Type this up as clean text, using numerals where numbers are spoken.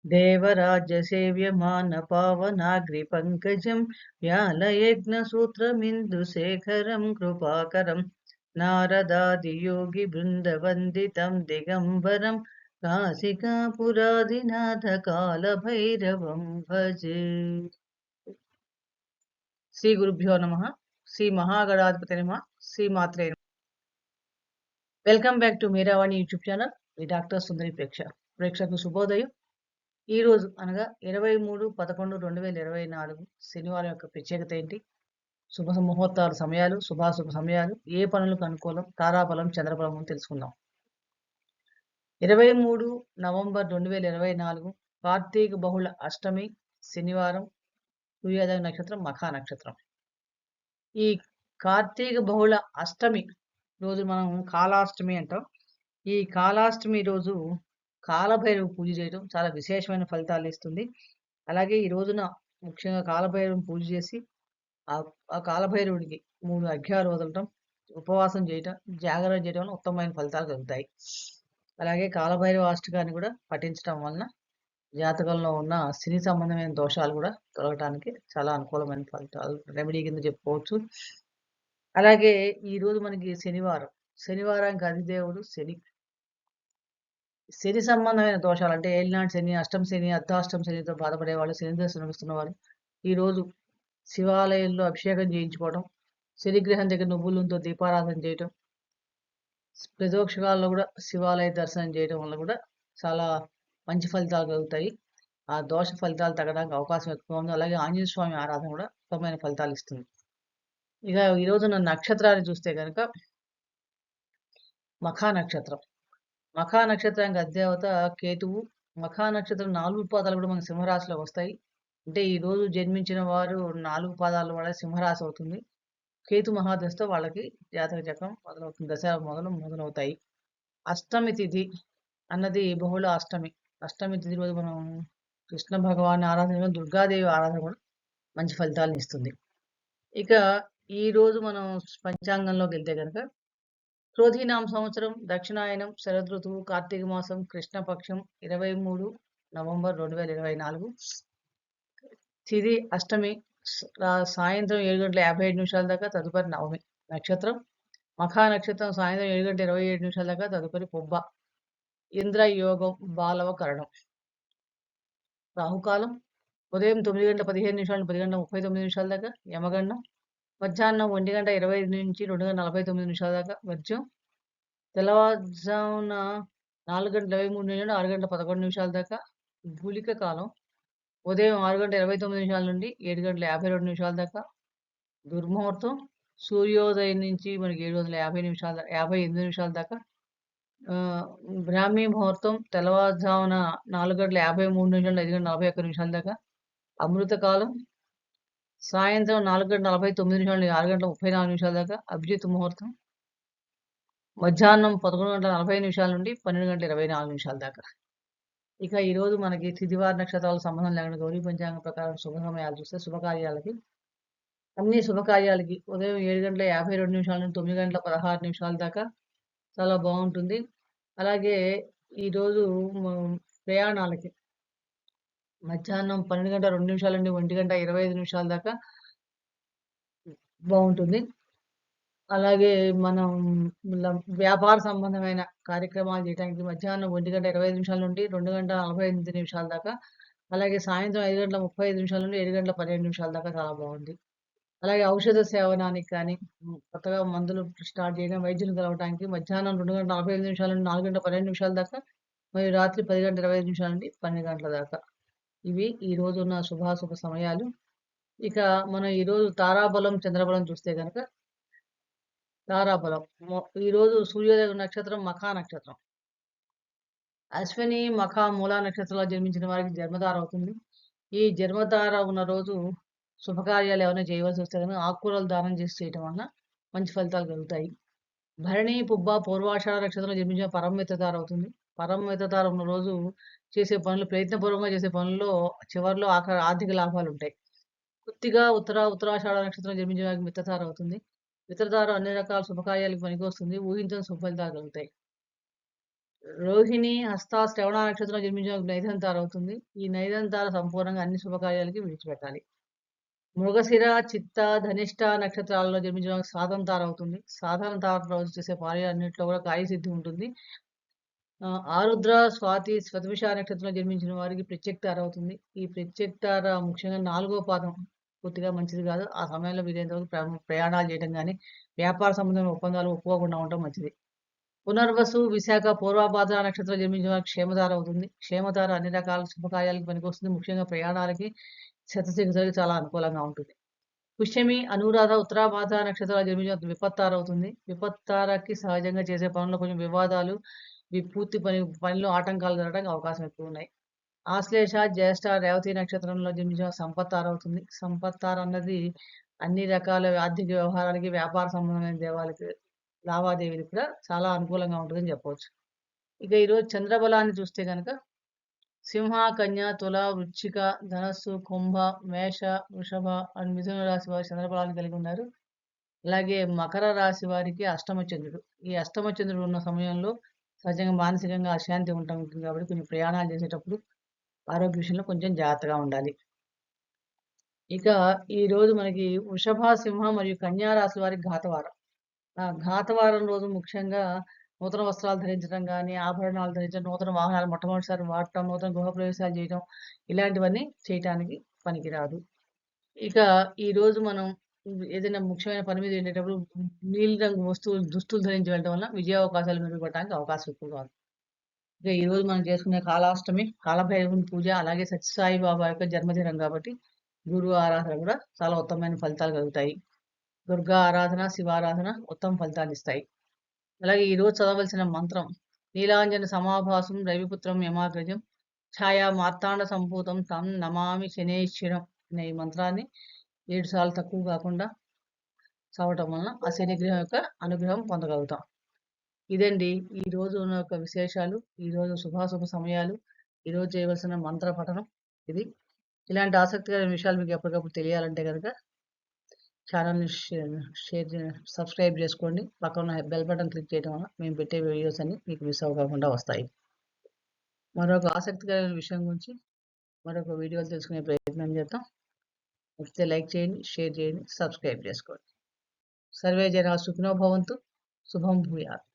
देवराज्यसेव्यमानपावनाग्रिपङ्कजं व्यालयज्ञसूत्रमिन्दुशेखरं कृपाकरं नारदादियोगिवृन्दवन्दितं दिगम्बरं काशिकापुरादिनाथकालभैरवं भजे। శ్రీ గురుభ్యో నమ. శ్రీ మహాగణాధిపతి నమ. శ్రీ మాత్రే నమః. Welcome back to Meeravani YouTube channel. ఈ డాక్టర్ సుందరి ప్రేక్షకులకు శుభోదయం. ఈ రోజు అనగా 23/11/2024 శనివారం యొక్క ప్రత్యేకత ఏంటి, శుభ ముహూర్తాల సమయాలు, శుభాశుభ సమయాలు, ఏ పనులకు అనుకూలం, తారాబలం, చంద్రబలం అని తెలుసుకుందాం. 23 నవంబర్ 2024 కార్తీక బహుళ అష్టమి శనివారం, సూర్యోదయ నక్షత్రం మఖా నక్షత్రం. ఈ కార్తీక బహుళ అష్టమి రోజు మనం కాలాష్టమి అంటాం. ఈ కాలాష్టమి రోజు కాలభైరవ పూజ చేయడం చాలా విశేషమైన ఫలితాలు ఇస్తుంది. అలాగే ఈ రోజున ముఖ్యంగా కాలభైరవం పూజ చేసి ఆ కాలభైరవుడికి 3 అర్ఘ్యాలు వదలటం, ఉపవాసం చేయటం, జాగరణ చేయడం వల్ల ఉత్తమమైన ఫలితాలు కలుగుతాయి. అలాగే కాలభైరవ అష్టకాన్ని కూడా పఠించడం వలన జాతకంలో ఉన్న శని సంబంధమైన దోషాలు కూడా తొలగటానికి చాలా అనుకూలమైన ఫలితాలు రెమెడీ కింద చెప్పుకోవచ్చు. అలాగే ఈ రోజు మనకి శనివారానికి అధిదేవుడు శని. శని సంబంధమైన దోషాలు అంటే ఏలినాటి శని, అష్టమ శని, అర్ధాష్టమ శనితో బాధపడే వాళ్ళు, శని దశ నడుస్తున్న వారు ఈరోజు శివాలయంలో అభిషేకం చేయించుకోవడం, శనిగ్రహం దగ్గర నువ్వులతో దీపారాధన చేయటం, ప్రదోక్షకాలలో కూడా శివాలయ దర్శనం చేయడం వల్ల కూడా చాలా మంచి ఫలితాలు కలుగుతాయి. ఆ దోష ఫలితాలు తగ్గడానికి అవకాశం ఎక్కువ ఉంది. అలాగే ఆంజనేయ స్వామి ఆరాధన కూడా ఉత్తమమైన ఫలితాలు ఇస్తుంది. ఇక ఈ రోజున నక్షత్రాన్ని చూస్తే కనుక మఖా నక్షత్రం. మఖా నక్షత్రానికి అధిదేవత కేతువు. మఖా నక్షత్రం 4 పాదాలు కూడా మన సింహరాశిలో వస్తాయి. అంటే ఈ రోజు జన్మించిన వారు 4 పాదాల వాళ్ళ సింహరాశి అవుతుంది. కేతు మహాదశతో వాళ్ళకి జాతక చక్రం మొదలవుతుంది, దశ మొదలవుతాయి. అష్టమి తిథి అన్నది బహుళ అష్టమి. అష్టమి తిథి రోజు మనం కృష్ణ భగవాన్ ఆరాధన, దుర్గాదేవి ఆరాధన కూడా మంచి ఫలితాలను ఇస్తుంది. ఇక ఈ రోజు మనం పంచాంగంలోకి వెళ్తే కనుక క్రోధీనామ సంవత్సరం, దక్షిణాయనం, శరదృతువు, కార్తీక మాసం, కృష్ణపక్షం, 23 నవంబర్ 2024. తిథి అష్టమి, సాయంత్రం 7:57 దాకా, తదుపరి నవమి. నక్షత్రం మఖా నక్షత్రం, సాయంత్రం 7:27 దాకా, తదుపరి పుబ్బ. ఇంద్ర యోగం, బాలవ కరణం. రాహుకాలం ఉదయం 9:15 నుంచి 10:39 దాకా, యమగండం మధ్యాహ్నం 1:25 నుంచి 2:49 దాకా, వర్జ్యం తెల్లవారుజామున 4:23 నుండి 6:11 దాకా, గుళిక కాలం ఉదయం 6:29 నుండి 7:52 దాకా, దుర్ముహూర్తం సూర్యోదయం నుంచి మనకి 7:58 దాకా, బ్రాహ్మీ ముహూర్తం తెల్లవారుజామున 4:53 నుంచి 5:41 దాకా, అమృతకాలం సాయంత్రం 4:49 నుండి 6:34 దాకా, అభిజిత్ ముహూర్తం మధ్యాహ్నం 11:40 నుండి 12:24 దాకా. ఇక ఈరోజు మనకి తిథివార నక్షత్రాల సంబంధం లేకుండా గౌరీ పంచాంగం ప్రకారం శుభ సమయాలు చూస్తే అన్ని శుభకార్యాలకి ఉదయం 7:52 నుండి 9:16 దాకా చాలా బాగుంటుంది. అలాగే ఈరోజు ప్రయాణాలకి మధ్యాహ్నం 12:02 నుండి 1:25 దాకా బాగుంటుంది. అలాగే మనం వ్యాపార సంబంధమైన కార్యక్రమాలు చేయడానికి మధ్యాహ్నం 1:25 నుండి 2:48 దాకా, అలాగే సాయంత్రం 5:35 నుండి 7:17 దాకా చాలా బాగుంది. అలాగే ఔషధ సేవనానికి కానీ, కొత్తగా మందులు స్టార్ట్ చేయడం, వైద్యులు కలవడానికి మధ్యాహ్నం 2:45 నుండి 4:12 దాకా, మరియు రాత్రి 10:25 నుండి 12 దాకా. ఇవి ఈ రోజు ఉన్న శుభాశుభ సమయాలు. ఇక మనం ఈరోజు తారాబలం, చంద్రబలం చూస్తే కనుక తారాబలం ఈరోజు సూర్యోదయ నక్షత్రం మఖా నక్షత్రం. అశ్విని, మఖ, మూలా నక్షత్రంలో జన్మించిన వారికి జన్మతార అవుతుంది. ఈ జన్మతార ఉన్న రోజు శుభకార్యాలు ఏమైనా చేయవలసి వస్తే కనుక ఆకుకూరలు దానం చేసి చేయటం వలన మంచి ఫలితాలు కలుగుతాయి. భరణి, పుబ్బ, పూర్వాషాఢ నక్షత్రంలో జన్మించిన పరమమిత్రతార అవుతుంది. పరమమిత్రతార ఉన్న రోజు చేసే పనులు, ప్రయత్నపూర్వకంగా చేసే పనుల్లో చివరిలో ఆర్థిక లాభాలు ఉంటాయి. కృత్తిక, ఉత్తరాషాఢ నక్షత్రం జన్మించిన వారికి మిత్రతార అవుతుంది. మిత్రతార అన్ని రకాల శుభకార్యాలకు పనికి వస్తుంది. ఊహించిన శుభ ఫలితాలు కలుగుతాయి. రోహిణి, హస్త, శ్రవణ నక్షత్రంలో జన్మించిన వారికి నైదంతార అవుతుంది. ఈ నైదంతార సంపూర్ణంగా అన్ని శుభకార్యాలకి విడిచిపెట్టాలి. మృగశిర, చిత్త, ధనిష్ట నక్షత్రాలలో జన్మించిన వారికి సాధనతార అవుతుంది. సాధనతార రోజు చేసే కార్యాలన్నింటిలో కూడా కార్యసిద్ధి ఉంటుంది. ఆరుద్ర, స్వాతి, శతభిష నక్షత్రంలో జన్మించిన వారికి ప్రత్యక్తార అవుతుంది. ఈ ప్రత్యక్తార ముఖ్యంగా 4వ పాదం పూర్తిగా మంచిది కాదు. ఆ సమయంలో వీలైనంత వరకు ప్రయాణాలు చేయడం గానీ, వ్యాపార సంబంధమైన ఒప్పందాలు ఒప్పుకోకుండా ఉండటం మంచిది. పునర్వసు, విశాఖ, పూర్వభాద్ర నక్షత్రం జన్మించిన వారికి క్షేమధార అవుతుంది. క్షేమధార అన్ని రకాల శుభకార్యాలకు పనికొస్తుంది. ముఖ్యంగా ప్రయాణాలకి, శతసిద్ధులకి చాలా అనుకూలంగా ఉంటుంది. పుష్యమి, అనురాధ, ఉత్తరాభాద్ర నక్షత్రాలు జన్మించిన వారికి విపత్తార అవుతుంది. విపత్తారకి సహజంగా చేసే పనుల్లో కొంచెం వివాదాలు, పూర్తి పనిలో ఆటంకాలు జరగడానికి అవకాశం ఎక్కువ ఉన్నాయి. ఆశ్లేష, జ్యేష్ఠ, రేవతి నక్షత్రంలో జన్మించిన సంపత్తార అవుతుంది. సంపత్తార అన్నది అన్ని రకాల ఆర్థిక వ్యవహారాలకి, వ్యాపార సంబంధమైన లావాదేవీలకు కూడా చాలా అనుకూలంగా ఉంటుందని చెప్పవచ్చు. ఇక ఈరోజు చంద్రబలాన్ని చూస్తే గనక సింహ, కన్య, తుల, వృశ్చిక, ధనస్సు, కుంభ, మేష, వృషభ అండ్ మిథున రాశి వారు చంద్రబలాన్ని కలిగి ఉన్నారు. అలాగే మకర రాశి వారికి అష్టమ చంద్రుడు. ఈ అష్టమ చంద్రుడు ఉన్న సమయంలో సహజంగా మానసికంగా అశాంతి ఉంటుంది కాబట్టి కొంచెం ప్రయాణాలు చేసేటప్పుడు ఆరోగ్య విషయంలో కొంచెం జాగ్రత్తగా ఉండాలి. ఇక ఈరోజు మనకి వృషభ, సింహ మరియు కన్యా రాశి వారికి ఘాతవారం. ఘాతవారం రోజు ముఖ్యంగా నూతన వస్త్రాలు ధరించడం గానీ, ఆభరణాలు ధరించడం, నూతన వాహనాలు మొట్టమొదటిసారి వాడటం, నూతన గృహప్రవేశాలు చేయటం ఇలాంటివన్నీ చేయటానికి పనికిరాదు. ఇక ఈరోజు మనం ఏదైనా ముఖ్యమైన పని మీద వెళ్ళేటప్పుడు నీలిరంగు దుస్తులు ధరించి వెళ్ళడం వల్ల విజయావకాశాలు మెరుగుపడడానికి అవకాశం ఎక్కువగా ఉంది. ఇక ఈరోజు మనం చేసుకునే కాలాష్టమి, కాలభైరవుని పూజ, అలాగే సత్యసాయి బాబా యొక్క జన్మదినం కాబట్టి గురువు ఆరాధన కూడా చాలా ఉత్తమమైన ఫలితాలు కలుగుతాయి. దుర్గా ఆరాధన, శివారాధన ఉత్తమ ఫలితాన్నిస్తాయి. అలాగే ఈరోజు చదవవలసిన మంత్రం నీలాంజన సమాభాసం రవిపుత్రం యమాగ్రజం ఛాయా మార్తాండ సంభూతం తం నమామి శనేశ్వరం అనే ఈ మంత్రాన్ని 7 సార్లు తక్కువ కాకుండా చదవటం వలన ఆ శనిగ్రహం యొక్క అనుగ్రహం పొందగలుగుతాం. ఇదండి ఈ రోజు ఉన్న యొక్క విశేషాలు, ఈరోజు శుభాశుభ సమయాలు, ఈరోజు చేయవలసిన మంత్ర పఠనం ఇది. ఇలాంటి ఆసక్తికరమైన విషయాలు మీకు ఎప్పటికప్పుడు తెలియాలంటే కనుక ఛానల్ని సబ్స్క్రైబ్ చేసుకోండి. పక్కన బెల్ బటన్ క్లిక్ చేయడం వల్ల మేము పెట్టే వీడియోస్ అన్ని మీకు మిస్ అవ్వకుండా వస్తాయి. మరొక ఆసక్తికరమైన విషయం గురించి మరొక వీడియోలు తెలుసుకునే ప్రయత్నం చేద్దాం. నచ్చితే లైక్ చేయండి, షేర్ చేయండి, సబ్స్క్రైబ్ చేసుకోండి. సర్వే జనా సుఖినో భవంతు. శుభం భూయాత్.